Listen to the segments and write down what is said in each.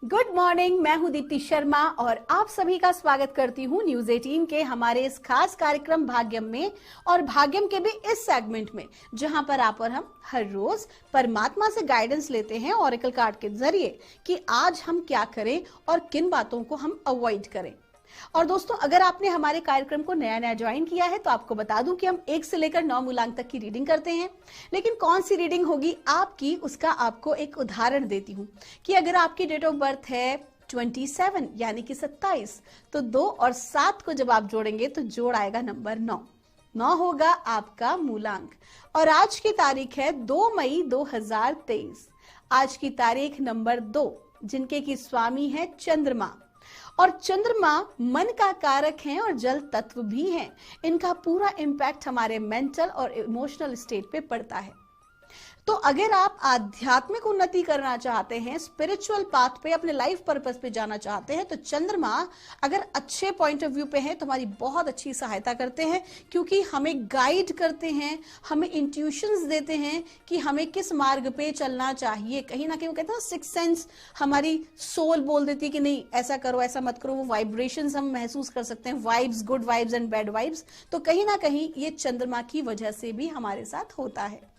Good morning, मैं हूं दीप्ति शर्मा और आप सभी का स्वागत करती हूं न्यूज 18 के हमारे इस खास कार्यक्रम भाग्यम में। और भाग्यम के भी इस सेगमेंट में जहां पर आप और हम हर रोज परमात्मा से गाइडेंस लेते हैं ऑरेकल कार्ड के जरिए कि आज हम क्या करें और किन बातों को हम अवॉइड करें। और दोस्तों, अगर आपने हमारे कार्यक्रम को नया ज्वाइन किया है तो आपको बता दूं कि हम 1 से लेकर 9 मूलांक तक की रीडिंग करते हैं। लेकिन कौन सी रीडिंग होगी आपकी, उसका आपको एक उदाहरण देती हूं कि अगर आपकी डेट ऑफ बर्थ है 27 यानी कि 27, तो 2 और 7 को जब आप जोड़ेंगे तो जोड़ आएगा नंबर 9। 9 होगा आपका मूलांक। और आज की तारीख है 2 मई 2023। आज की तारीख नंबर 2, जिनके की स्वामी है चंद्रमा। और चंद्रमा मन का कारक है और जल तत्व भी है। इनका पूरा इंपैक्ट हमारे मेंटल और इमोशनल स्टेट पे पड़ता है। तो अगर आप आध्यात्मिक उन्नति करना चाहते हैं, स्पिरिचुअल पाथ पे, अपने लाइफ पर्पस पे जाना चाहते हैं, तो चंद्रमा अगर अच्छे पॉइंट ऑफ व्यू पे है तो हमारी बहुत अच्छी सहायता करते हैं, क्योंकि हमें गाइड करते हैं, हमें इंट्यूशंस देते हैं कि हमें किस मार्ग पे चलना चाहिए। कहीं ना कहीं वो कहते हैं सिक्स सेंस, हमारी सोल बोल देती है कि नहीं ऐसा करो ऐसा मत करो। वो वाइब्रेशंस हम महसूस कर सकते हैं, vibes, good vibes and bad vibes. तो कहीं ना कहीं ये चंद्रमा की वजह से भी हमारे साथ होता है।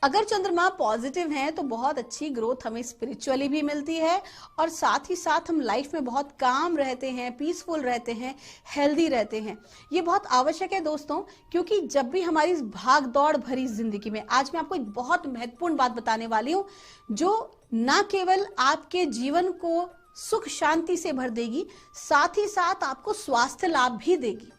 अगर चंद्रमा पॉजिटिव है तो बहुत अच्छी ग्रोथ हमें स्पिरिचुअली भी मिलती है और साथ ही साथ हम लाइफ में बहुत काम रहते हैं, पीसफुल रहते हैं, हेल्दी रहते हैं। ये बहुत आवश्यक है दोस्तों, क्योंकि जब भी हमारी इस भाग दौड़ भरी जिंदगी में, आज मैं आपको एक बहुत महत्वपूर्ण बात बताने वाली हूँ जो ना केवल आपके जीवन को सुख शांति से भर देगी, साथ ही साथ आपको स्वास्थ्य लाभ भी देगी।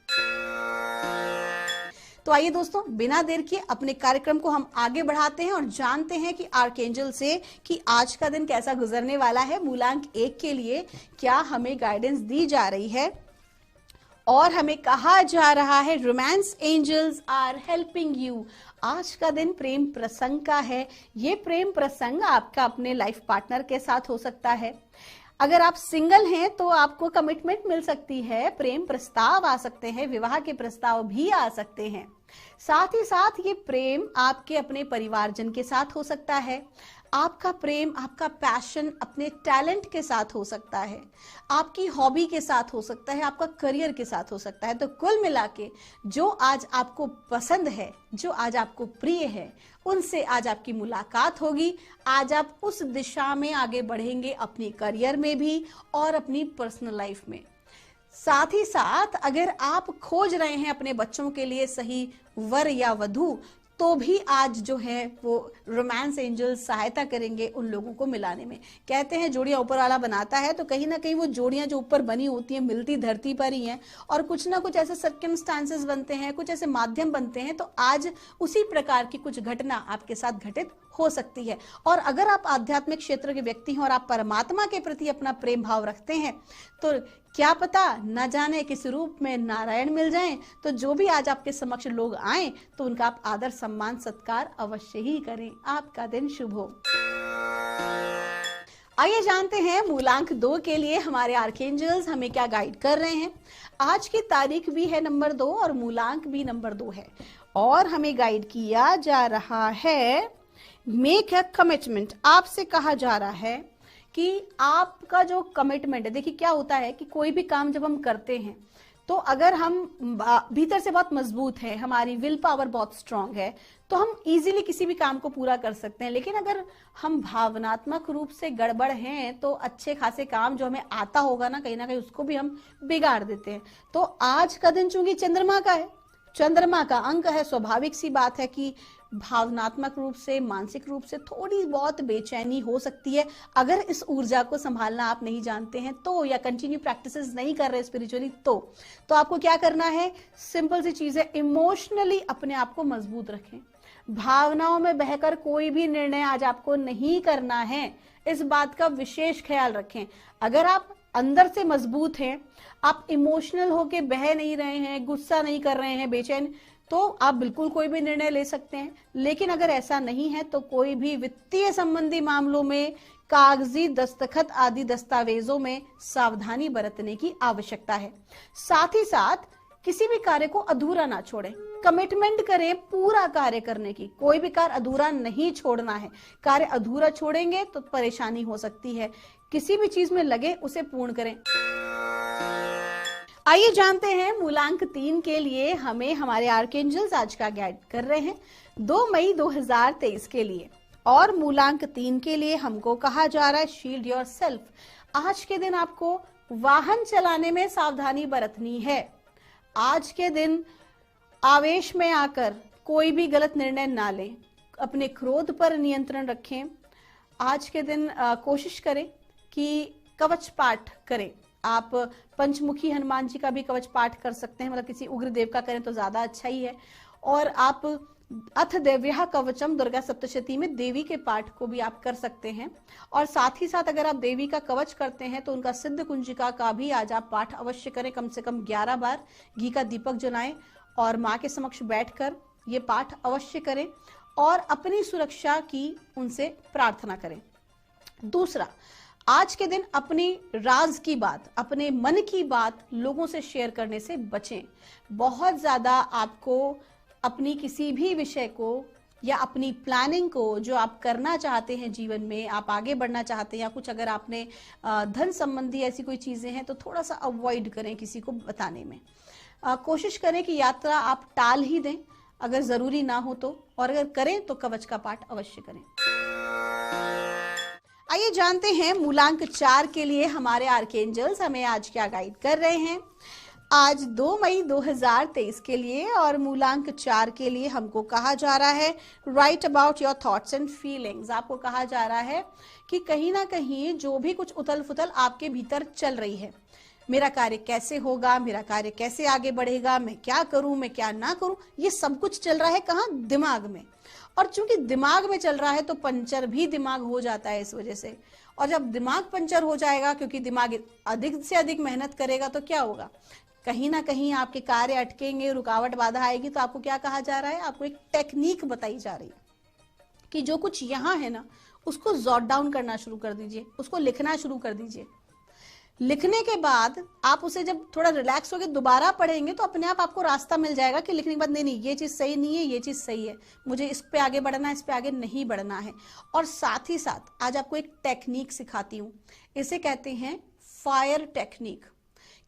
तो आइए दोस्तों, बिना देर किए अपने कार्यक्रम को हम आगे बढ़ाते हैं और जानते हैं कि आर्कएंजल से कि आज का दिन कैसा गुजरने वाला है। मूलांक 1 के लिए क्या हमें गाइडेंस दी जा रही है और हमें कहा जा रहा है romance angels are helping you. आज का दिन प्रेम प्रसंग का है। ये प्रेम प्रसंग आपका अपने लाइफ पार्टनर के साथ हो सकता है। अगर आप सिंगल हैं तो आपको कमिटमेंट मिल सकती है, प्रेम प्रस्ताव आ सकते हैं, विवाह के प्रस्ताव भी आ सकते हैं। साथ ही साथ ये प्रेम आपके अपने परिवारजन के साथ हो सकता है। आपका प्रेम, आपका पैशन अपने टैलेंट के साथ हो सकता है, आपकी हॉबी के साथ हो सकता है, आपका करियर के साथ हो सकता है। तो कुल मिला के जो आज आपको पसंद है, जो आज आपको प्रिय है, उनसे आज आपकी मुलाकात होगी। आज आप उस दिशा में आगे बढ़ेंगे, अपने करियर में भी और अपनी पर्सनल लाइफ में। साथ ही साथ अगर आप खोज रहे हैं अपने बच्चों के लिए सही वर या वधू, तो भी आज जो है वो रोमांस एंजल सहायता करेंगे उन लोगों को मिलाने में। कहते हैं जोड़ियां ऊपर वाला बनाता है, तो कहीं ना कहीं वो जोड़ियां जो ऊपर बनी होती हैं मिलती धरती पर ही हैं और कुछ ना कुछ ऐसे सर्कमस्टांसेस बनते हैं, कुछ ऐसे माध्यम बनते हैं। तो आज उसी प्रकार की कुछ घटना आपके साथ घटित हो सकती है। और अगर आप आध्यात्मिक क्षेत्र के व्यक्ति हैं और आप परमात्मा के प्रति अपना प्रेम भाव रखते हैं, तो क्या पता न जाने किस रूप में नारायण मिल जाएं। तो जो भी आज आपके समक्ष लोग आए तो उनका आप आदर सम्मान सत्कार अवश्य ही करें। आपका दिन शुभ हो। आइए जानते हैं मूलांक 2 के लिए हमारे आर्कएंजल्स हमें क्या गाइड कर रहे हैं। आज की तारीख भी है नंबर 2 और मूलांक भी नंबर 2 है और हमें गाइड किया जा रहा है मेक अ कमिटमेंट। आपसे कहा जा रहा है कि आपका जो कमिटमेंट है, देखिए क्या होता है कि कोई भी काम जब हम करते हैं तो अगर हम भीतर से बहुत मजबूत है, हमारी विल पावर बहुत स्ट्रांग है, तो हम इजीली किसी भी काम को पूरा कर सकते हैं। लेकिन अगर हम भावनात्मक रूप से गड़बड़ हैं तो अच्छे खासे काम जो हमें आता होगा ना कहीं उसको भी हम बिगाड़ देते हैं। तो आज का दिन चूंकि चंद्रमा का है, चंद्रमा का अंक है, स्वाभाविक सी बात है कि भावनात्मक रूप से, मानसिक रूप से थोड़ी बहुत बेचैनी हो सकती है। अगर इस ऊर्जा को संभालना आप नहीं जानते हैं तो, या कंटिन्यू प्रैक्टिसेस नहीं कर रहे स्पिरिचुअली, तो आपको क्या करना है, सिंपल सी चीज है, इमोशनली अपने आप को मजबूत रखें। भावनाओं में बहकर कोई भी निर्णय आज आपको नहीं करना है, इस बात का विशेष ख्याल रखें। अगर आप अंदर से मजबूत हैं, आप इमोशनल होके बह नहीं रहे हैं, गुस्सा नहीं कर रहे हैं, बेचैन, तो आप बिल्कुल कोई भी निर्णय ले सकते हैं। लेकिन अगर ऐसा नहीं है तो कोई भी वित्तीय संबंधी मामलों में, कागजी दस्तखत आदि दस्तावेजों में सावधानी बरतने की आवश्यकता है। साथ ही साथ किसी भी कार्य को अधूरा ना छोड़ें, कमिटमेंट करें पूरा कार्य करने की। कोई भी कार्य अधूरा नहीं छोड़ना है। कार्य अधूरा छोड़ेंगे तो परेशानी हो सकती है। किसी भी चीज में लगे उसे पूर्ण करें। आइए जानते हैं मूलांक 3 के लिए हमें हमारे आर्कएंजल्स आज का गाइड कर रहे हैं 2 मई 2023 के लिए। और मूलांक 3 के लिए हमको कहा जा रहा है शील्ड योर सेल्फ। आज के दिन आपको वाहन चलाने में सावधानी बरतनी है। आज के दिन आवेश में आकर कोई भी गलत निर्णय ना लें। अपने क्रोध पर नियंत्रण रखें। आज के दिन कोशिश करें कि कवच पाठ करें। आप पंचमुखी हनुमान जी का भी कवच पाठ कर सकते हैं, मतलब किसी उग्र देव का करें तो ज्यादा अच्छा ही है। और आप अथ देव्यः कवचम दुर्गा सप्तशती में देवी के पाठ को भी आप कर सकते हैं। और साथ ही साथ अगर आप देवी का कवच करते हैं तो उनका सिद्ध कुंजिका का भी आज आप पाठ अवश्य करें। कम से कम 11 बार घी का दीपक जलाएं और माँ के समक्ष बैठकर ये पाठ अवश्य करें और अपनी सुरक्षा की उनसे प्रार्थना करें। दूसरा, आज के दिन अपनी राज की बात, अपने मन की बात लोगों से शेयर करने से बचें। बहुत ज्यादा आपको अपनी किसी भी विषय को या अपनी प्लानिंग को जो आप करना चाहते हैं जीवन में, आप आगे बढ़ना चाहते हैं या कुछ अगर आपने धन संबंधी ऐसी कोई चीजें हैं तो थोड़ा सा अवॉइड करें किसी को बताने में। कोशिश करें कि यात्रा आप टाल ही दें अगर जरूरी ना हो तो, और अगर करें तो कवच का पाठ अवश्य करें। आइए जानते हैं मूलांक 4 के लिए हमारे आर्कएंजल्स हमें आज क्या गाइड कर रहे हैं आज 2 मई 2023 के लिए। और मूलांक 4 के लिए हमको कहा जा रहा है right about your thoughts and feelings. आपको कहा जा रहा है कि कहीं ना कहीं जो भी कुछ उथल फुथल आपके भीतर चल रही है, मेरा कार्य कैसे होगा, मेरा कार्य कैसे आगे बढ़ेगा, मैं क्या करूं, मैं क्या ना करूं, ये सब कुछ चल रहा है कहाँ, दिमाग में। और चूंकि दिमाग में चल रहा है तो पंचर भी दिमाग हो जाता है इस वजह से। और जब दिमाग पंचर हो जाएगा, क्योंकि दिमाग अधिक से अधिक मेहनत करेगा, तो क्या होगा, कहीं ना कहीं आपके कार्य अटकेंगे, रुकावट बाधा आएगी। तो आपको क्या कहा जा रहा है, आपको एक टेक्निक बताई जा रही है कि जो कुछ यहाँ है ना, उसको जॉट डाउन करना शुरू कर दीजिए, उसको लिखना शुरू कर दीजिए। लिखने के बाद आप उसे जब थोड़ा रिलैक्स होकर दोबारा पढ़ेंगे तो अपने आप आपको रास्ता मिल जाएगा कि लिखने के बाद नहीं ये चीज सही नहीं है, ये चीज सही है, मुझे इस पे आगे बढ़ना है, इस पे आगे नहीं बढ़ना है। और साथ ही साथ आज आपको एक टेक्निक सिखाती हूँ, इसे कहते हैं फायर टेक्निक।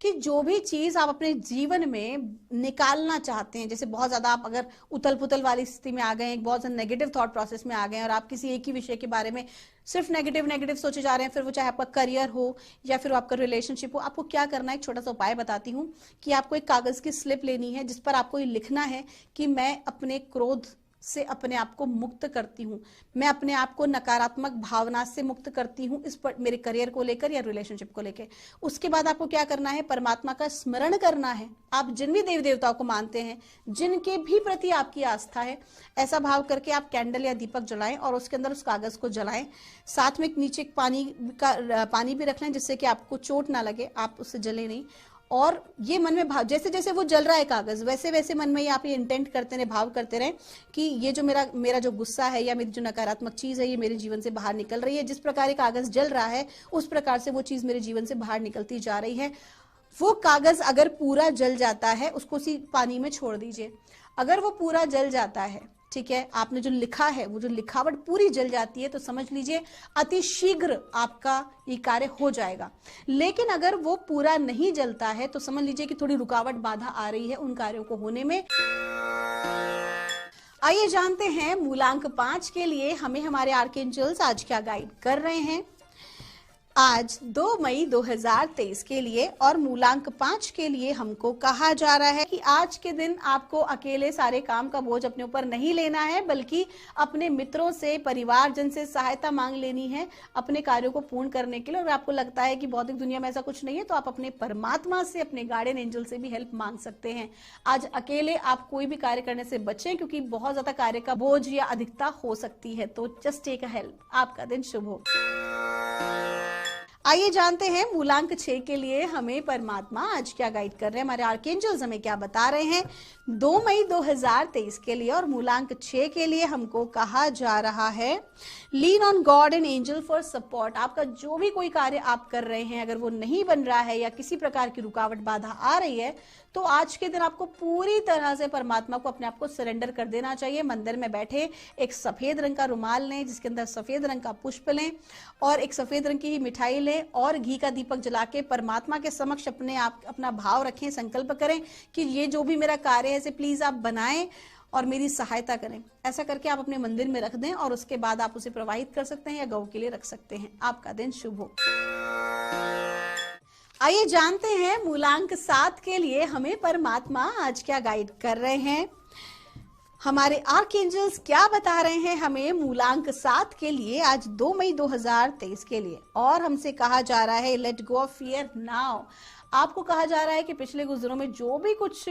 कि जो भी चीज आप अपने जीवन में निकालना चाहते हैं, जैसे बहुत ज्यादा आप अगर उथल पुथल वाली स्थिति में आ गए हैं, बहुत ज्यादा नेगेटिव थॉट प्रोसेस में आ गए हैं और आप किसी एक ही विषय के बारे में सिर्फ नेगेटिव सोचे जा रहे हैं, फिर वो चाहे आपका करियर हो या फिर आपका रिलेशनशिप हो, आपको क्या करना है, एक छोटा सा उपाय बताती हूँ कि आपको एक कागज की स्लिप लेनी है जिस पर आपको ये लिखना है कि मैं अपने क्रोध से अपने आप को मुक्त करती हूँ, मैं अपने आप को नकारात्मक भावना से मुक्त करती हूँ, इस पर मेरे करियर को लेकर या रिलेशनशिप को लेकर। उसके बाद आपको क्या करना है, परमात्मा का स्मरण करना है। आप जिन भी देवी देवताओं को मानते हैं, जिनके भी प्रति आपकी आस्था है, ऐसा भाव करके आप कैंडल या दीपक जलाएं और उसके अंदर उस कागज को जलाएं। साथ में नीचे पानी भी रख लें जिससे कि आपको चोट ना लगे, आप उससे जले नहीं। और ये मन में भाव, जैसे जैसे वो जल रहा है कागज, वैसे वैसे मन में आप ये इंटेंट करते रहे, भाव करते रहे कि ये जो मेरा जो गुस्सा है या मेरी जो नकारात्मक चीज है, ये मेरे जीवन से बाहर निकल रही है। जिस प्रकार कागज जल रहा है उस प्रकार से वो चीज मेरे जीवन से बाहर निकलती जा रही है। वो कागज अगर पूरा जल जाता है, उसको उसी पानी में छोड़ दीजिए। अगर वो पूरा जल जाता है, ठीक है, आपने जो लिखा है वो जो लिखावट पूरी जल जाती है, तो समझ लीजिए अति शीघ्र आपका ये कार्य हो जाएगा। लेकिन अगर वो पूरा नहीं जलता है तो समझ लीजिए कि थोड़ी रुकावट बाधा आ रही है उन कार्यों को होने में। आइए जानते हैं मूलांक 5 के लिए हमें हमारे आर्कएंजल्स आज क्या गाइड कर रहे हैं आज 2 मई 2023 के लिए। और मूलांक 5 के लिए हमको कहा जा रहा है कि आज के दिन आपको अकेले सारे काम का बोझ अपने ऊपर नहीं लेना है, बल्कि अपने मित्रों से, परिवारजन से सहायता मांग लेनी है अपने कार्यों को पूर्ण करने के लिए। और आपको लगता है कि भौतिक दुनिया में ऐसा कुछ नहीं है, तो आप अपने परमात्मा से, अपने गार्डियन एंजल से भी हेल्प मांग सकते हैं। आज अकेले आप कोई भी कार्य करने से बचें, क्योंकि बहुत ज्यादा कार्य का बोझ या अधिकता हो सकती है। तो जस्ट टेक अ हेल्प। आपका दिन शुभ हो। आइए जानते हैं मूलांक 6 के लिए हमें परमात्मा आज क्या गाइड कर रहे हैं, हमारे आर्कएंजल्स हमें क्या बता रहे हैं 2 मई 2023 के लिए। और मूलांक 6 के लिए हमको कहा जा रहा है lean on God and angel for support. आपका जो भी कोई कार्य आप कर रहे हैं, अगर वो नहीं बन रहा है या किसी प्रकार की रुकावट बाधा आ रही है, तो आज के दिन आपको पूरी तरह से परमात्मा को अपने आप को सरेंडर कर देना चाहिए। मंदिर में बैठे एक सफेद रंग का रुमाल लें जिसके अंदर सफेद रंग का पुष्प लें और एक सफेद रंग की ही मिठाई लें और घी का दीपक जला के परमात्मा के समक्ष अपना भाव रखें, संकल्प करें कि ये जो भी मेरा कार्य है इसे प्लीज आप बनाएं और मेरी सहायता करें। ऐसा करके आप अपने मंदिर में रख दें और उसके बाद आप उसे प्रवाहित कर सकते हैं या गौ के लिए रख सकते हैं। आपका दिन शुभ हो। आइए जानते हैं मूलांक 7 के लिए हमें परमात्मा आज क्या गाइड कर रहे हैं, हमारे आर्कएंजल्स क्या बता रहे हैं हमें मूलांक 7 के लिए आज 2 मई 2023 के लिए। और हमसे कहा जा रहा है let go of fear now. आपको कहा जा रहा है कि पिछले कुछ दिनों में जो भी कुछ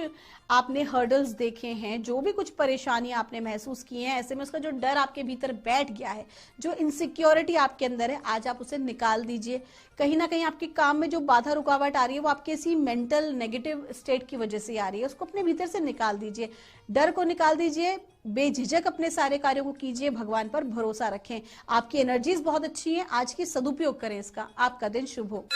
आपने हर्डल्स देखे हैं, जो भी कुछ परेशानियां आपने महसूस की हैं, ऐसे में उसका जो डर आपके भीतर बैठ गया है, जो इनसिक्योरिटी आपके अंदर है, आज आप उसे निकाल दीजिए। कहीं ना कहीं आपके काम में जो बाधा रुकावट आ रही है वो आपके इसी मेंटल नेगेटिव स्टेट की वजह से आ रही है, उसको अपने भीतर से निकाल दीजिए, डर को निकाल दीजिए, बेझिझक अपने सारे कार्यों को कीजिए, भगवान पर भरोसा रखें। आपकी एनर्जीज बहुत अच्छी हैं, आज की सदुपयोग करें इसका। आपका दिन शुभ हो।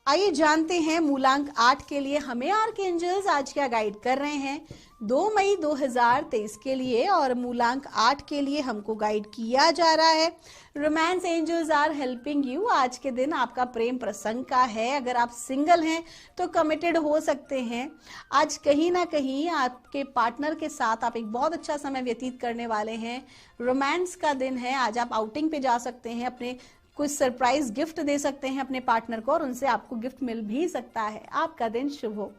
आइए जानते हैं मूलांक 8 के लिए हमें आर्कएंजल्स आज क्या गाइड कर रहे हैं 2 मई 2023 के लिए। और मूलांक 8 के लिए हमको गाइड किया जा रहा है romance angels are helping you. आज के दिन आपका प्रेम प्रसंग का है। अगर आप सिंगल हैं तो कमिटेड हो सकते हैं। आज कहीं ना कहीं आपके पार्टनर के साथ आप एक बहुत अच्छा समय व्यतीत करने वाले हैं। रोमांस का दिन है। आज आप आउटिंग पे जा सकते हैं, अपने कुछ सरप्राइज गिफ्ट दे सकते हैं अपने पार्टनर को और उनसे आपको गिफ्ट मिल भी सकता है। आपका दिन शुभ हो।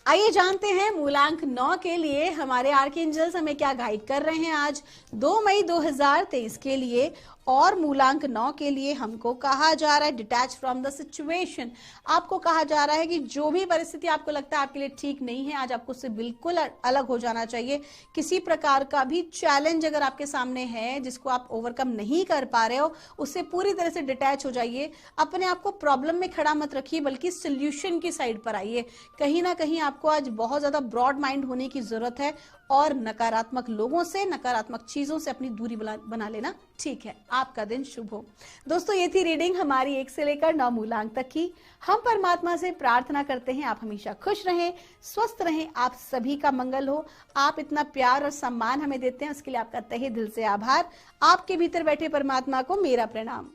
आइए जानते हैं मूलांक 9 के लिए हमारे आर्कएंजल्स हमें क्या गाइड कर रहे हैं आज 2 मई 2023 के लिए। और मूलांक 9 के लिए हमको कहा जा रहा है डिटैच फ्रॉम द सिचुएशन। आपको कहा जा रहा है कि जो भी परिस्थिति आपको लगता है आपके लिए ठीक नहीं है, आज आपको उससे बिल्कुल अलग हो जाना चाहिए। किसी प्रकार का भी चैलेंज अगर आपके सामने है जिसको आप ओवरकम नहीं कर पा रहे हो, उससे पूरी तरह से डिटैच हो जाइए। अपने आप को प्रॉब्लम में खड़ा मत रखिए बल्कि सोल्यूशन की साइड पर आइए। कहीं ना कहीं आपको आज बहुत ज्यादा ब्रॉड माइंड होने की जरूरत है और नकारात्मक लोगों से, नकारात्मक चीजों से अपनी दूरी बना लेना ठीक है। आपका दिन शुभ हो। दोस्तों, ये थी रीडिंग हमारी 1 से लेकर 9 मूलांक तक की। हम परमात्मा से प्रार्थना करते हैं आप हमेशा खुश रहें, स्वस्थ रहें, आप सभी का मंगल हो। आप इतना प्यार और सम्मान हमें देते हैं, उसके लिए आपका तहे दिल से आभार। आपके भीतर बैठे परमात्मा को मेरा प्रणाम।